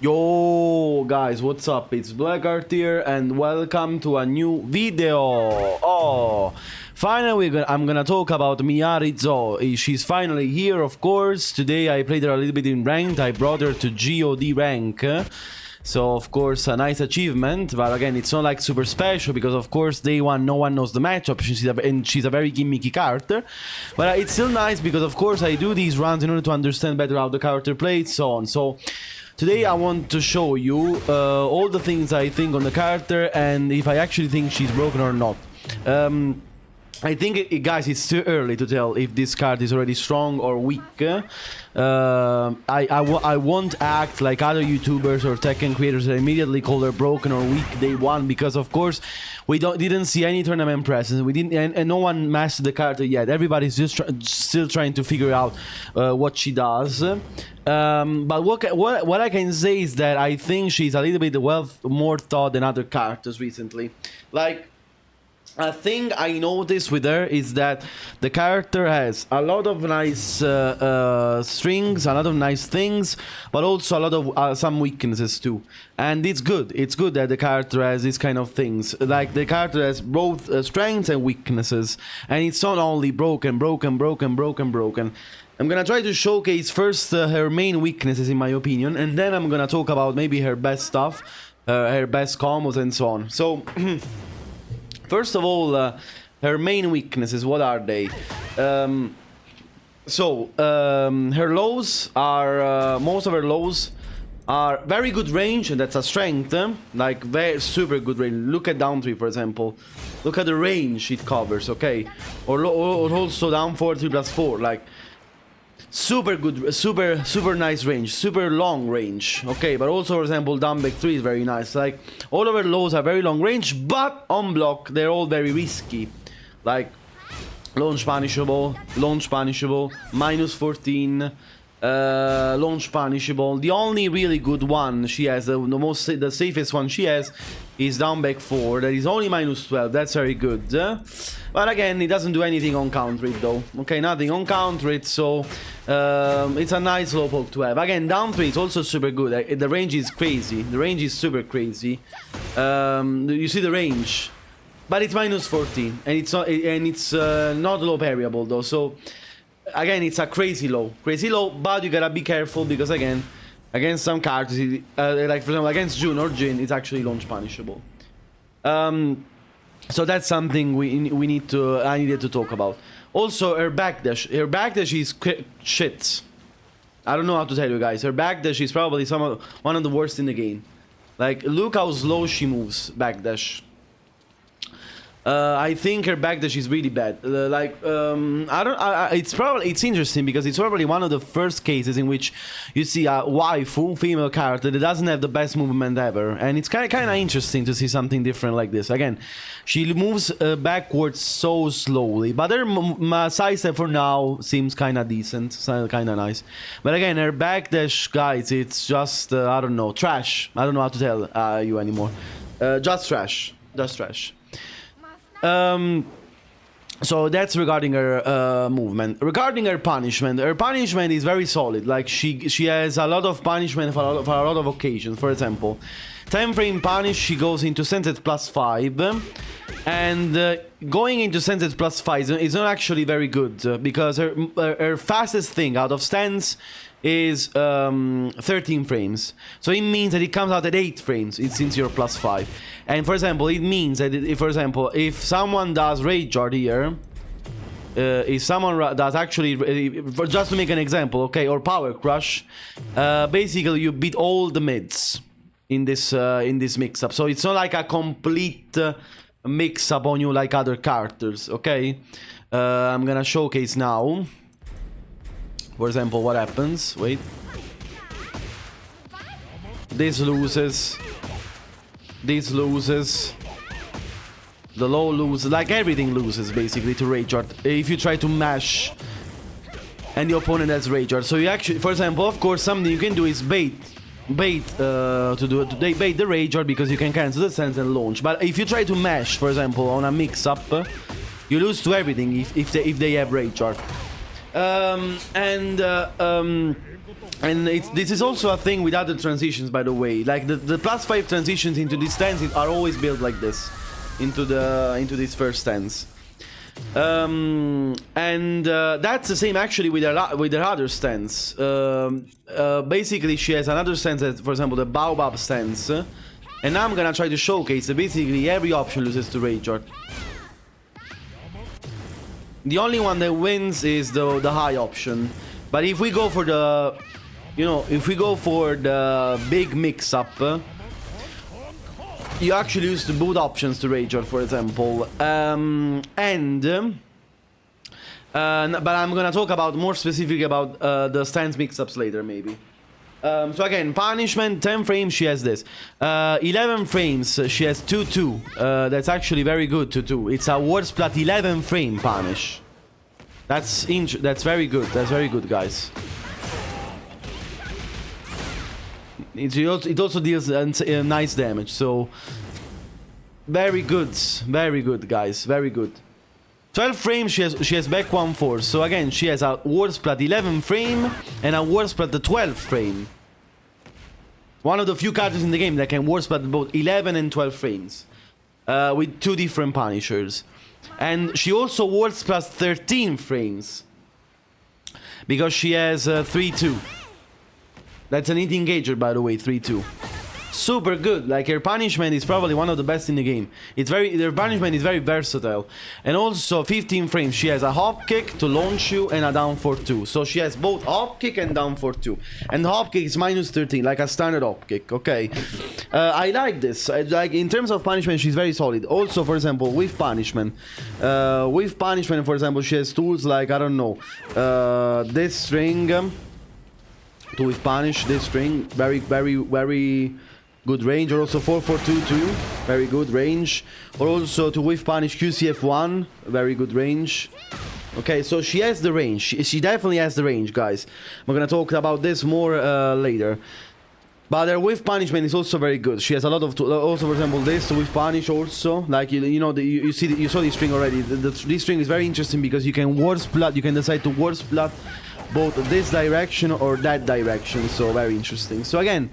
Yo guys, what's up? It's Blackheart here and welcome to a new video. Oh, finally I'm gonna talk about Miary. She's finally here, of course. Today I played her a little bit in ranked. I brought her to GOD rank. So of course a nice achievement, but again it's not like super special because of course day one no one knows the matchup and she's a very gimmicky character. But it's still nice because of course I do these runs in order to understand better how the character plays, so on. So today I want to show you all the things I think on the character and if I actually think she's broken or not. I think, guys, it's too early to tell if this card is already strong or weak. I won't act like other YouTubers or Tekken creators that immediately call her broken or weak day one because, of course, we didn't see any tournament presence. We didn't, and no one mastered the character yet. Everybody's just still trying to figure out what she does. But what I can say is that I think she's a little bit more thought than other characters recently. Like, a thing I noticed with her is that the character has a lot of nice strings, a lot of nice things, but also a lot of some weaknesses too. And it's good. It's good that the character has these kind of things. Like the character has both strengths and weaknesses, and it's not only broken. I'm gonna try to showcase first her main weaknesses in my opinion, and then I'm gonna talk about maybe her best stuff, her best combos and so on. So. First of all, her main weaknesses, what are they? Her lows are, most of her lows are very good range, and that's a strength, like very super good range. Look at down 3, for example. Look at the range it covers, okay? Or also down 4, 3+4, like super good, super nice range, super long range, okay? But also, for example, down back 3 is very nice. Like all of her lows are very long range, but on block they're all very risky. Like launch punishable, minus 14, launch punishable. The only really good one she has, the safest one she has, is down back 4. That is only minus 12. That's very good. But again, it doesn't do anything on counter it though. Okay, nothing on counter it, so it's a nice low poke to have. Again, down 3 is also super good. The range is crazy. The range is super crazy. You see the range, but it's minus 14, and it's not low parryable though. So again, it's a crazy low. But you gotta be careful because again, against some characters, like for example against June or Jin, it's actually launch punishable. So that's something I needed to talk about. Also, her backdash. Her backdash is shit. I don't know how to tell you guys. Her backdash is probably one of the worst in the game. Like, look how slow she moves backdash. I think her backdash is really bad. It's interesting because it's probably one of the first cases in which you see a waifu female character that doesn't have the best movement ever, and it's kind of interesting to see something different like this. Again, she moves backwards so slowly, but her side step for now seems kind of decent, kind of nice. But again, her backdash, guys, it's just I don't know, trash. I don't know how to tell you anymore. Just trash. So that's regarding her movement. Regarding her punishment is very solid. Like she has a lot of punishment for a lot of occasions. For example, 10 frame punish, she goes into Senset +5, and going into Senset +5 is not actually very good because her fastest thing out of stance is 13 frames. So it means that it comes out at 8 frames since you're +5. And for example, it means that if someone does Rage Art here, if someone does actually, just to make an example, okay, or Power Crush, basically you beat all the mids in this mix-up. So it's not like a complete mix-up on you like other characters, okay? I'm gonna showcase now. For example, what happens? Wait. This loses. This loses. The low loses. Like everything loses basically to Rage Art if you try to mash and the opponent has Rage Art. So you actually, for example, of course, something you can do is bait the Rage Art because you can cancel the sense and launch. But if you try to mash, for example, on a mix-up, you lose to everything if they have Rage Art. And this is also a thing with other transitions, by the way. Like the +5 transitions into this stance are always built like this, into this first stance. And that's the same actually with her other stance. Basically, she has another stance that, for example, the Baobab stance. And now I'm gonna try to showcase that basically every option loses to Rageart. The only one that wins is the high option. But if we go for the, you know, if we go for the big mix-up, you actually use the both options to Rageart, for example. But I'm gonna talk about more specific about the stance mix-ups later, maybe. So again, punishment, 10 frames, she has this. 11 frames, she has 2-2. That's actually very good, 2-2. It's a word splat 11 frame punish. That's very good. That's very good, guys. It also deals nice damage, so very good, guys, very good. 12 frames, she has back 1-4. So again, she has a word splat 11 frame and a word splat the 12 frame. One of the few characters in the game that can word splat both 11 and 12 frames, with 2 different punishers. And she also word splats 13 frames because she has 3-2. That's an hit engager, by the way, 3-2. Super good. Like, her punishment is probably one of the best in the game. Their punishment is very versatile. And also 15 frames, she has a hop kick to launch you and a down for 2. So she has both hop kick and down for 2. And the hop kick is -13, like a standard hop kick. Okay. I like this. Like, in terms of punishment, she's very solid. Also, for example, with punishment. With punishment, for example, she has tools like, I don't know, this string. To with punish this string, very good range. Or also 4-4-2-2, very good range. Or also to with punish QCF1, very good range. Okay, so she has the range. She definitely has the range, guys. We're gonna talk about this more later. But her with punishment is also very good. She has a lot of also, for example, this to with punish also. Like you know, you saw this string already. This string is very interesting because you can word splat. You can decide to word splat both this direction or that direction, so very interesting. So again,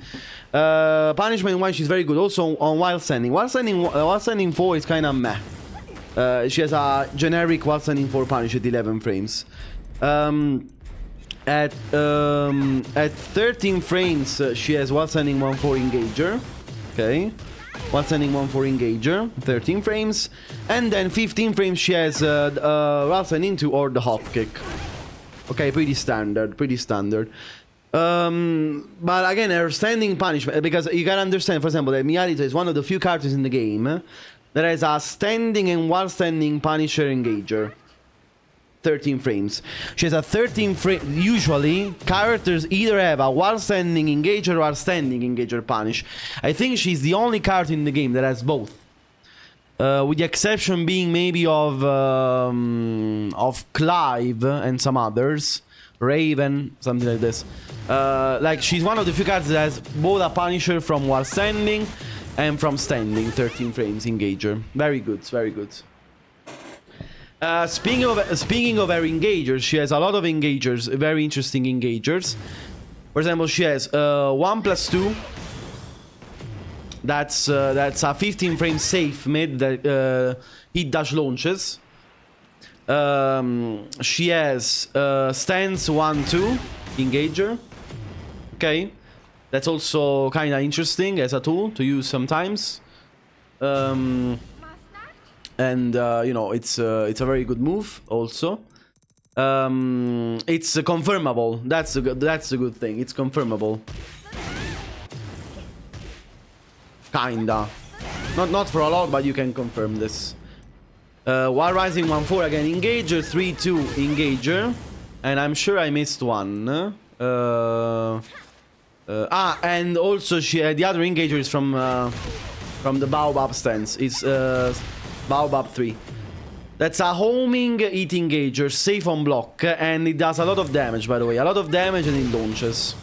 punishment 1, she's very good. Also on while standing. While standing 4 is kind of meh. She has a generic while standing 4 punish at 11 frames. At 13 frames, she has while standing 1-4 engager. Okay. While standing 1-4 engager, 13 frames. And then 15 frames, she has while standing 2 or the hop kick. Okay, pretty standard. But again, her standing punishment, because you gotta understand, for example, that Miary is one of the few characters in the game that has a standing and while standing punisher engager. 13 frames. She has a 13 frame. Usually, characters either have a while standing engager or a standing engager punish. I think she's the only character in the game that has both. With the exception being maybe of Clive and some others, Raven, something like this. Like, she's one of the few characters that has both a punisher from while standing and from standing. 13 frames engager. Very good, very good. Speaking of her engagers, she has a lot of engagers, very interesting engagers. For example, she has 1+2. That's a 15 frame safe mid that hit dash launches. She has stance 1-2 engager. Okay, that's also kind of interesting as a tool to use sometimes. And you know, it's a very good move also. It's confirmable. That's a good thing. It's confirmable. Kinda. Not for a lot, but you can confirm this. While rising 1-4 again, engager 3-2 engager, and I'm sure I missed one. And also the other engager is from the Baobab stance. It's Baobab 3. That's a homing hit engager, safe on block, and it does a lot of damage, by the way. A lot of damage, and it launches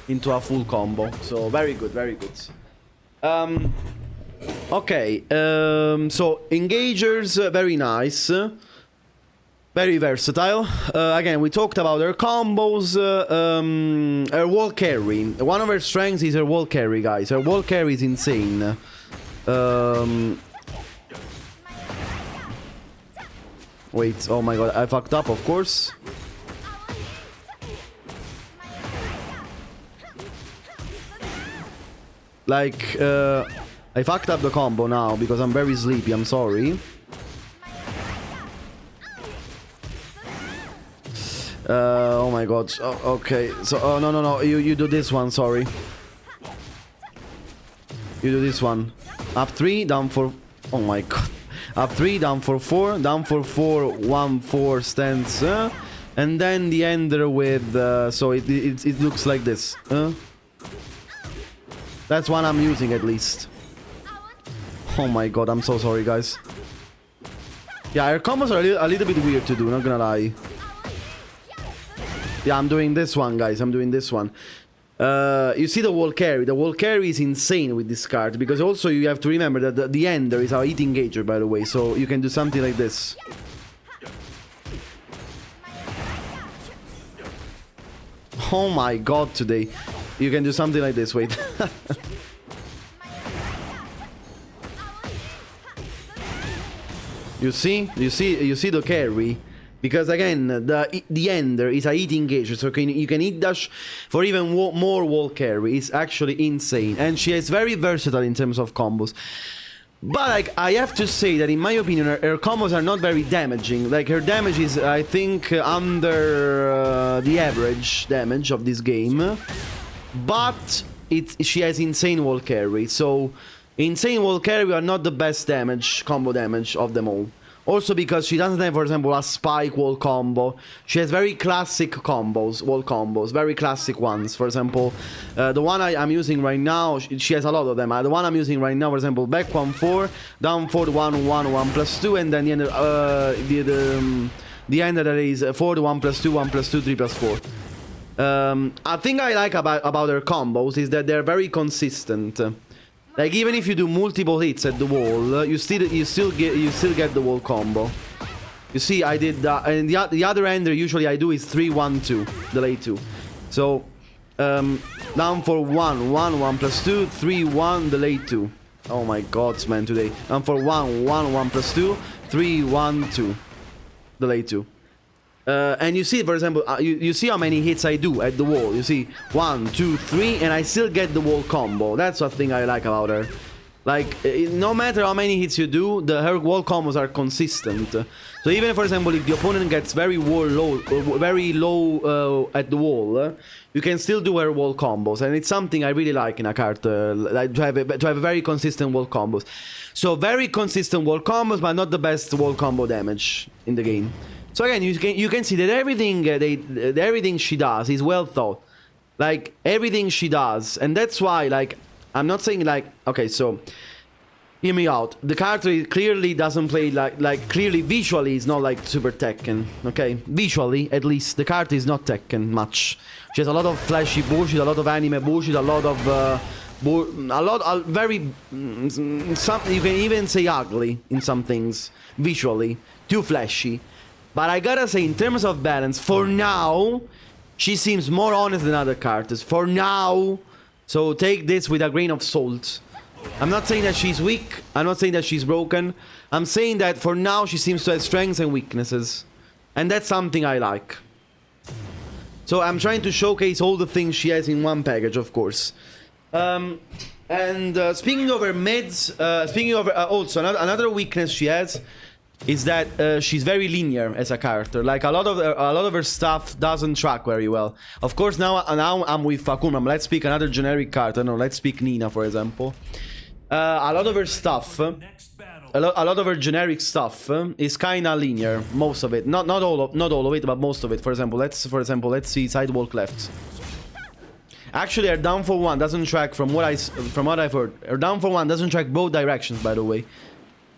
into a full combo. So very good, very good. Okay, so engagers, very nice. Very versatile. Again, we talked about her combos, her wall carry. One of her strengths is her wall carry, guys. Her wall carry is insane. Wait, oh my god, I fucked up, of course. Like, I fucked up the combo now because I'm very sleepy, I'm sorry. Oh my god, okay, so, oh no, you do this one, sorry. You do this one. Up 3, down 4, oh my god. Up 3, down for 4, down for 4, 1, 4 stance, and then the ender with, so it looks like this, That's one I'm using at least. Oh my god, I'm so sorry, guys. Yeah, her combos are a little bit weird to do, not gonna lie. Yeah, I'm doing this one, guys, I'm doing this one. You see the wall carry. The wall carry is insane with this card, because also you have to remember that the ender is our hit engager, by the way, so you can do something like this. Oh my god, today. You can do something like this, wait. You see the carry? Because again, the ender is a hit engager, so you can hit dash for even more wall carry. It's actually insane, and she is very versatile in terms of combos. But like, I have to say that in my opinion, her combos are not very damaging. Like, her damage is, I think, under the average damage of this game. But she has insane wall carry, so insane wall carry are not the best damage, combo damage of them all. Also because she doesn't have, for example, a spike wall combo. She has very classic combos, wall combos, very classic ones. For example, the one I'm using right now, she has a lot of them. The one I'm using right now, for example, back 1 4, down 4 1 1 1 plus 2, and then the end that is 4 1 plus 2 1 plus 2 3 plus 4. A thing I like about her combos is that they're very consistent. Like, even if you do multiple hits at the wall, you still get the wall combo. You see, I did that, and the other ender usually I do is 3 1 2, delay 2. So down for 1 1 1 plus 2, 3 1 delay 2. Oh my god, man, today. Down for 1 1 1 plus 2, 3 1 2 delay 2. And you see, for example, you see how many hits I do at the wall. You see, 1, 2, 3, and I still get the wall combo. That's one thing I like about her. Like, no matter how many hits you do, her wall combos are consistent. So even, for example, if the opponent gets very low at the wall, you can still do her wall combos, and it's something I really like in a card, like to have a very consistent wall combos. So very consistent wall combos, but not the best wall combo damage in the game. So again, you can see that everything she does is well thought, like everything she does, and that's why, like, I'm not saying like, okay, so hear me out. The character clearly doesn't play like clearly visually is not like super Tekken, okay? Visually, at least, the character is not Tekken much. She has a lot of flashy bullshit, a lot of anime bullshit, a lot of very some, you can even say ugly in some things visually, too flashy. But I gotta say, in terms of balance, for now, she seems more honest than other characters. For now, so take this with a grain of salt. I'm not saying that she's weak. I'm not saying that she's broken. I'm saying that for now, she seems to have strengths and weaknesses. And that's something I like. So I'm trying to showcase all the things she has in one package, of course. Speaking of her mids, also another weakness she has is that she's very linear as a character. Like, a lot of her stuff doesn't track very well. Of course, now I'm with Fakuma. Let's pick another generic card. I don't know, let's pick Nina, for example. A lot of her stuff, a lot of her generic stuff is kinda linear. Most of it, not all of it, but most of it. For example, let's see sidewalk left. Actually, her down for 1 doesn't track from what I've heard. Her down for 1 doesn't track both directions, by the way.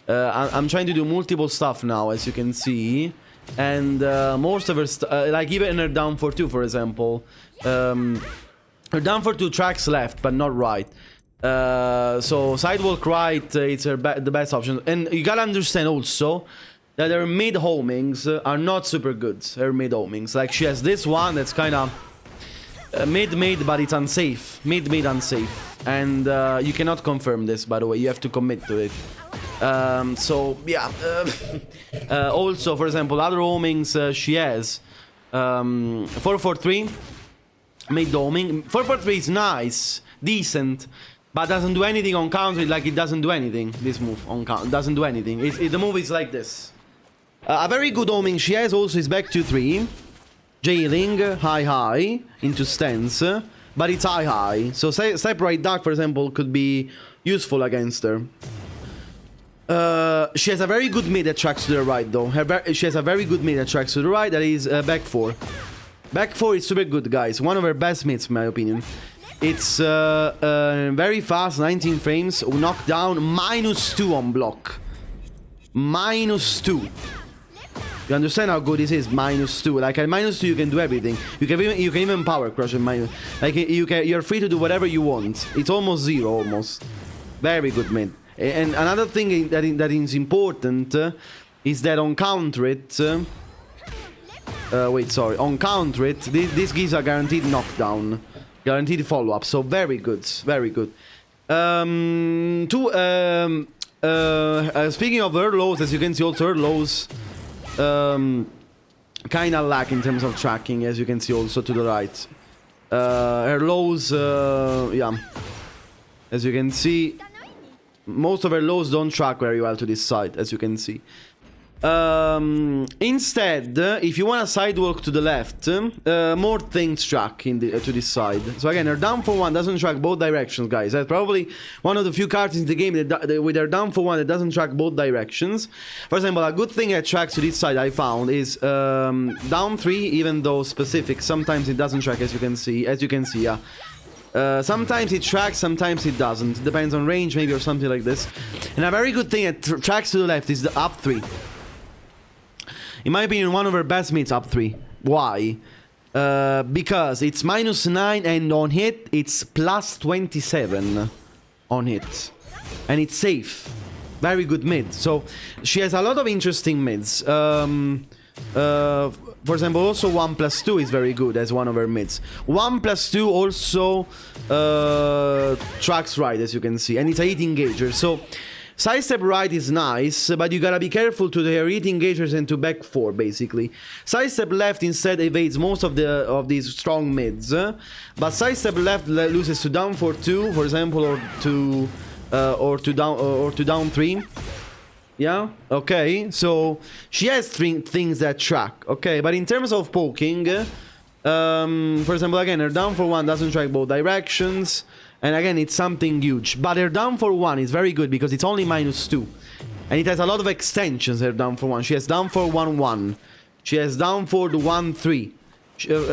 I'm trying to do multiple stuff now, as you can see, and most of her like even her down for 2, for example, her down for 2 tracks left, but not right. So sidewalk right, it's the best option, and you gotta understand also that her mid homings are not super good. Her mid homings, like she has this one that's kind of mid, but it's unsafe. Mid, unsafe, and you cannot confirm this. By the way, you have to commit to it. So yeah. Also, for example, other homings she has 443 mid homing. 443 is nice, decent. But doesn't do anything on counter, like it doesn't do anything. This move on counter doesn't do anything. The move is like this. A very good homing she has also is back to 3. Jailing, high, into stance. But it's high. So step right dark, for example, could be useful against her. She has a very good mid that tracks to the right, though. She has a very good mid that tracks to the right, that is back 4. Back 4 is super good, guys. One of her best mids, in my opinion. It's very fast, 19 frames, knockdown, -2 on block. -2. You understand how good this is? -2. Like at -2 you can do everything. You can even power crush at minus. Like you're free to do whatever you want. It's almost 0, almost. Very good mid. And another thing that is important is that on counter it. On counter it, this gives a guaranteed knockdown. Guaranteed follow-up, so very good, very good. Speaking of her lows, as you can see, also her lows kind of lack in terms of tracking, as you can see also to the right. Her lows, yeah, as you can see, most of her lows don't track very well to this side, as you can see. Instead, if you want to sidewalk to the left, more things track to this side. So again, her down for 1 doesn't track both directions, guys. That's probably one of the few cards in the game that with her down for 1 that doesn't track both directions. For example, a good thing that tracks to this side I found is down 3, even though specific, sometimes it doesn't track, as you can see. Yeah. Sometimes it tracks, sometimes it doesn't. It depends on range, maybe, or something like this. And a very good thing that tracks to the left is the up 3. In my opinion, one of her best mids up 3. Why? Because it's -9 and on hit it's +27 on hit. And it's safe. Very good mid. So she has a lot of interesting mids. For example, also 1+2 is very good as one of her mids. 1+2 also tracks right, as you can see. And it's a hit engager. So sidestep right is nice, but you gotta be careful to the hit engagers and to back 4, basically. Sidestep left instead evades most of these strong mids, but sidestep left loses to down for 2, for example, or to down 3. Yeah. Okay. So she has 3 things that track. Okay, but in terms of poking, for example, again, her down for 1 doesn't track both directions. And again, it's something huge. But her down for 1 is very good because it's only -2. And it has a lot of extensions, her down for 1. She has down for 1-1. She has down for the 1-3.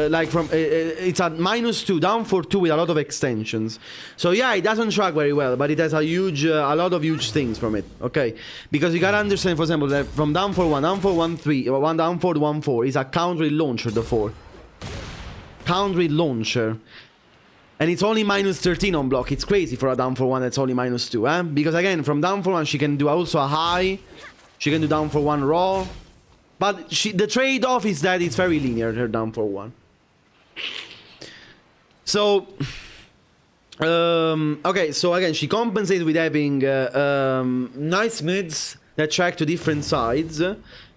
Like from it's at -2, down for 2 with a lot of extensions. So yeah, it doesn't track very well, but it has a lot of huge things from it. Okay, because you gotta understand, for example, that from down for 1, down for 1-3, or 1 down for 1-4 is a counter launcher. The 4 counter launcher. And it's only -13 on block. It's crazy for a down for 1 that's only -2, eh? Because again, from down for 1 she can do also a high. She can do down for 1 raw. But the trade-off is that it's very linear, her down for 1. So, okay, so again, she compensates with having nice mids that track to different sides.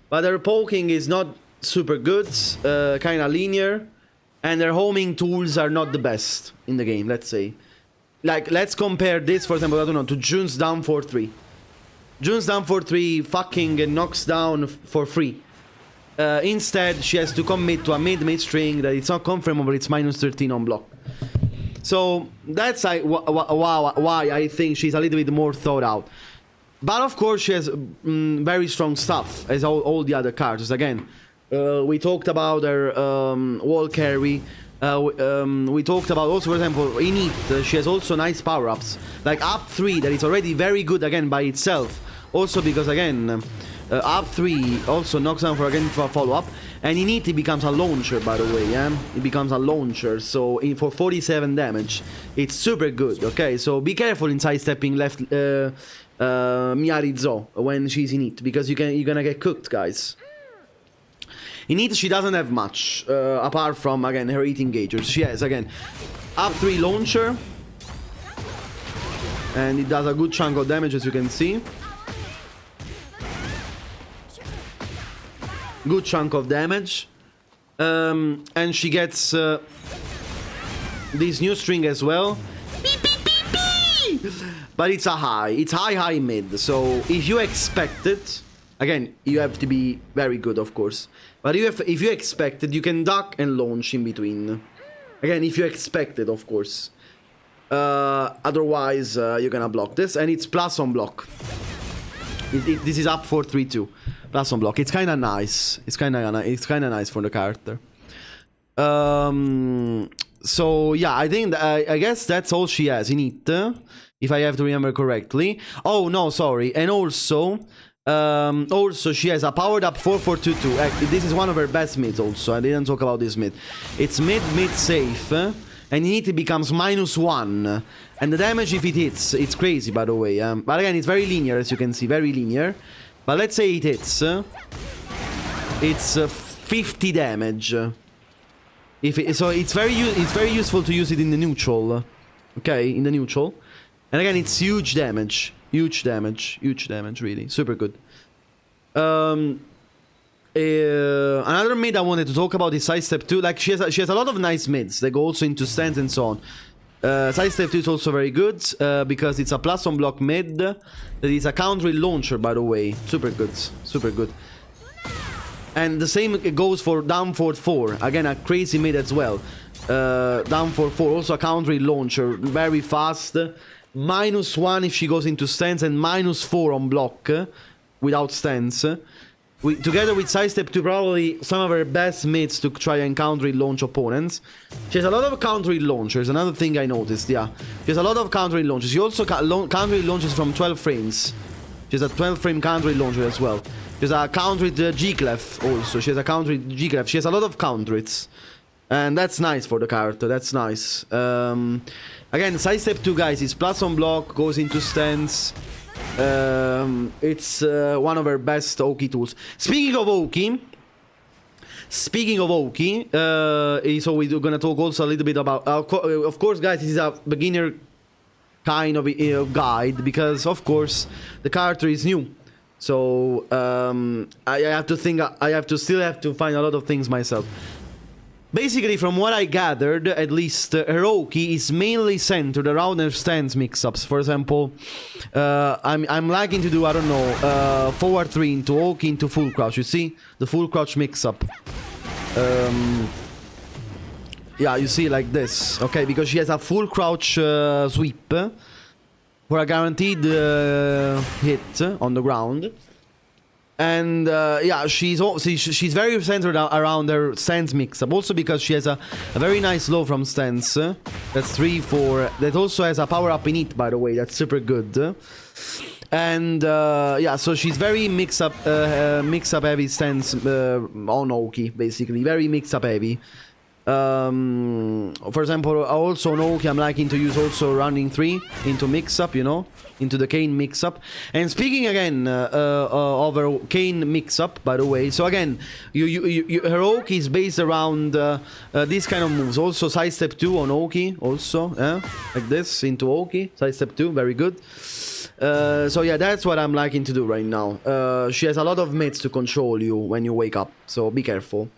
But her poking is not super good, kind of linear. And their homing tools are not the best in the game, let's say. Like, let's compare this, for example, I don't know, to June's down for 3. June's down for 3 fucking knocks down for free. Instead, she has to commit to a mid string that it's not confirmable, it's -13 on block. So, that's why I think she's a little bit more thought out. But of course, she has very strong stuff, as all the other cards. Again, we talked about her wall carry. We talked about also, for example, in it, she has also nice power-ups. Like up 3, that is already very good, again, by itself. Also because, again, Up 3 also knocks down for again for a follow-up. And in it becomes a launcher, by the way, yeah? It becomes a launcher, so for 47 damage. It's super good, okay? So be careful in sidestepping left Miary Zo when she's in it, because you're gonna get cooked, guys. In it, she doesn't have much, apart from, again, her eating engagers. She has, again, up 3 launcher. And it does a good chunk of damage, as you can see. Good chunk of damage. And she gets this new string as well. But it's a high. It's high, mid. So if you expect it, again, you have to be very good, of course. But if you expect it, you can duck and launch in between. Again, if you expect it, of course. Otherwise, you're gonna block this. And it's plus on block. This is up 4-3-2. Plus on block. It's kind of nice. It's kind of nice for the character. So yeah, I think I guess that's all she has in it, if I have to remember correctly. Oh no, sorry. And also she has a powered up 4-4-2-2. This is one of her best mids. Also, I didn't talk about this mid. It's mid safe, and in it becomes -1. And the damage if it hits, it's crazy, by the way. But again, it's very linear, as you can see, very linear. But let's say it hits. It's 50 damage. So it's very useful to use it in the neutral. Okay, in the neutral. And again, it's huge damage. Huge damage, really. Super good. Another mid I wanted to talk about is sidestep 2. Like, she has a lot of nice mids. They go also into stance and so on. Sidestep 2 is also very good, because it's a plus on block mid. That is a country launcher, by the way. Super good, super good. And the same goes for down 4-4. Again, a crazy mid as well. Down 4-4, also a country launcher, very fast. -1 if she goes into stance, and -4 on block without stance. Together with sidestep 2, probably some of her best mids to try and counter launch opponents. She has a lot of counter launchers, another thing I noticed, yeah. She has a lot of counter launchers. She also counter launches from 12 frames. She has a 12 frame counter launcher as well. She has a counter G-Clef also. She has a counter G-Clef. She has a lot of counters. And that's nice for the character, that's nice. Again, sidestep 2, guys, is plus on block, goes into stance. It's one of her best Oki tools. Speaking of Oki, so we're gonna talk also a little bit about... of course, guys, this is a beginner kind of guide, because, of course, the character is new. So, I still have to find a lot of things myself. Basically, from what I gathered, at least, Hiroki is mainly centered around her stance mix-ups. For example, I'm liking to do, I don't know, forward 3 into Oki into full crouch. You see? The full crouch mix-up. Yeah, you see, like this. Okay, because she has a full crouch sweep for a guaranteed hit on the ground. And yeah, she's very centered around her stance mix-up. Also because she has a very nice low from stance. That's 3-4. That also has a power-up in it, by the way. That's super good. And yeah, so she's very mix-up heavy stance on Oki, basically. Very mix-up heavy. For example, also on Oki, I'm liking to use also running 3 into mix-up, you know, into the Kane mix-up. And speaking again of her Kane mix-up, by the way, so again, her Oki is based around these kind of moves. Also sidestep 2 on Oki, also, like this into Oki, sidestep 2, very good. So yeah, that's what I'm liking to do right now. She has a lot of mates to control you when you wake up, so be careful.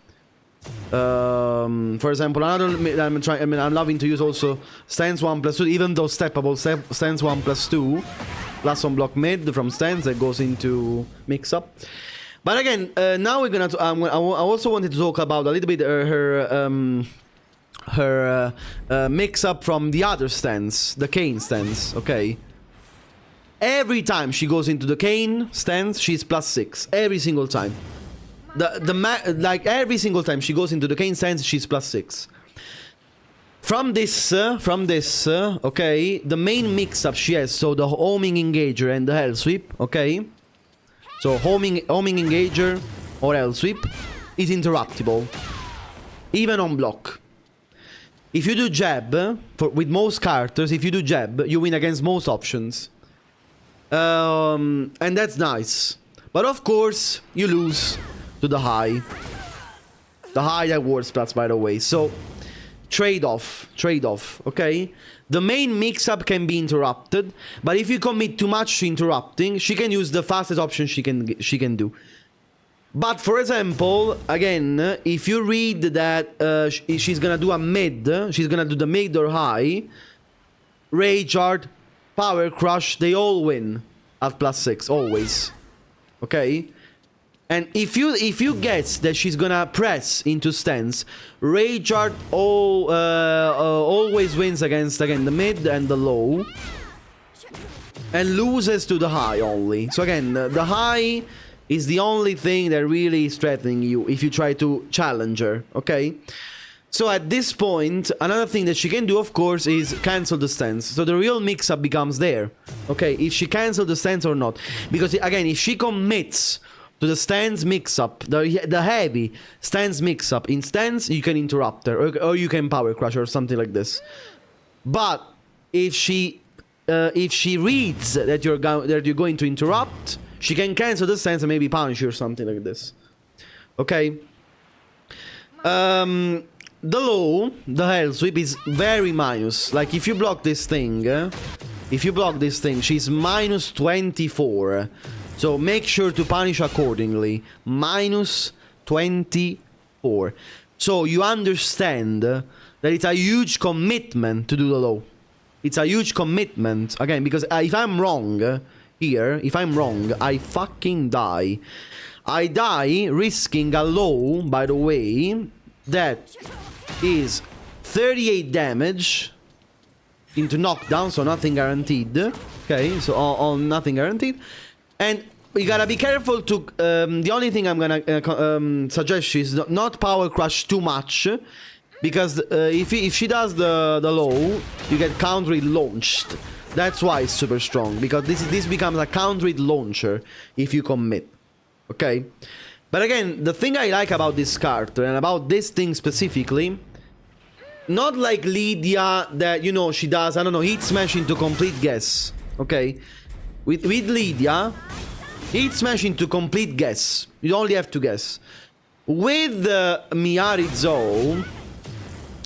For example, another I'm loving to use also stance 1+2, even though steppable stance 1+2 plus on block mid from stance that goes into mix up. But again, now we're gonna I also wanted to talk about a little bit her mix up from the other stance, the Kane stance. Okay, every time she goes into the Kane stance, she's +6 every single time. Like every single time she goes into the Kane stance, she's +6. From this, okay, the main mix-up she has, so the homing engager and the hell sweep, okay. So homing engager or L sweep is interruptible, even on block. If you do jab, with most characters, if you do jab, you win against most options. And that's nice. But of course, you lose to the high. The high that works plus, by the way. So, trade-off, okay? The main mix-up can be interrupted, but if you commit too much to interrupting, she can use the fastest option she can do. But for example, again, if you read that she's gonna do a mid, she's gonna do the mid or high, Rage Art, Power Crush, they all win at +6, always. Okay? And if you guess that she's gonna press into stance, Rage Art always wins against, again, the mid and the low. And loses to the high only. So again, the high is the only thing that really is threatening you if you try to challenge her, okay? So at this point, another thing that she can do, of course, is cancel the stance. So the real mix-up becomes there, okay? If she cancels the stance or not. Because, again, if she commits to the stance mix-up, the heavy stance mix-up, in stance, you can interrupt her, or you can power crush her or something like this. But if she reads that you're going to interrupt, she can cancel the stance and maybe punish you or something like this. Okay? The low, the hell sweep is very minus. Like, if you block this thing, she's minus 24. So make sure to punish accordingly. Minus 24. So you understand that it's a huge commitment to do the low. It's a huge commitment. Again, because if I'm wrong here, I fucking die. I die risking a low, by the way, that is 38 damage into knockdown, so nothing guaranteed. Okay, so on nothing guaranteed. And you gotta be careful to... the only thing I'm gonna suggest is not power crush too much. Because if she does the low, you get counter-hit launched. That's why it's super strong. Because this becomes a counter-hit launcher if you commit. Okay? But again, the thing I like about this character and about this thing specifically, not like Lydia that, you know, she does, I don't know, heat smash into complete guess. Okay? With Lydia, heat smash into complete guess. You only have to guess. With Miary Zou,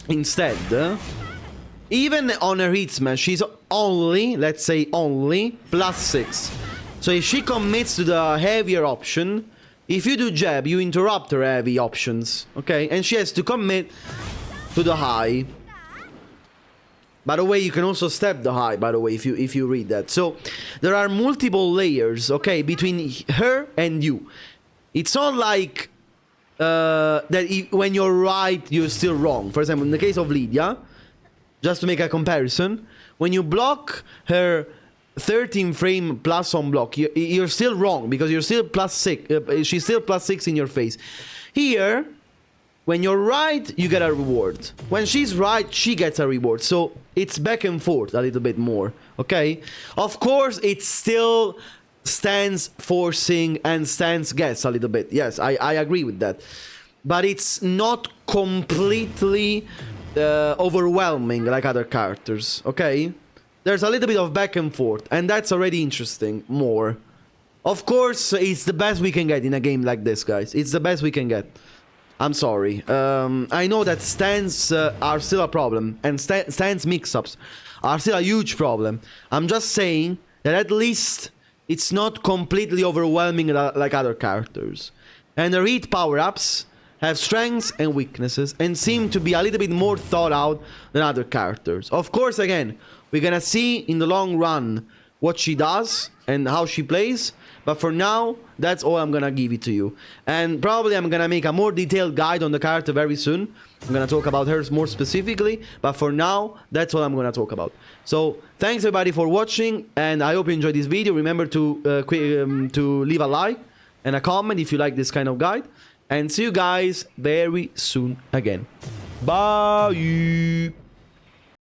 instead, even on her heat smash, she's only, let's say only, +6. So if she commits to the heavier option, if you do jab, you interrupt her heavy options, okay? And she has to commit to the high. By the way, you can also step the high, by the way, if you read that. So there are multiple layers, okay, between her and you. It's not like when you're right, you're still wrong. For example, in the case of Lydia, just to make a comparison, when you block her 13 frame plus on block, you're still wrong because you're still +6. She's still +6 in your face. Here, when you're right, you get a reward. When she's right, she gets a reward. So it's back and forth a little bit more. Okay? Of course, it still stance forcing and stance guess a little bit. Yes, I agree with that. But it's not completely overwhelming like other characters. Okay? There's a little bit of back and forth, and that's already interesting, more. Of course, it's the best we can get in a game like this, guys. It's the best we can get. I'm sorry. I know that stands are still a problem, and stance mix-ups are still a huge problem. I'm just saying that at least it's not completely overwhelming like other characters. And the read power-ups have strengths and weaknesses, and seem to be a little bit more thought out than other characters. Of course, again, we're gonna see in the long run what she does and how she plays, but for now, that's all I'm gonna give it to you. And probably I'm gonna make a more detailed guide on the character very soon. I'm gonna talk about her more specifically, but for now, that's all I'm gonna talk about. So, thanks everybody for watching, and I hope you enjoyed this video. Remember to leave a like and a comment if you like this kind of guide. And see you guys very soon again. Bye!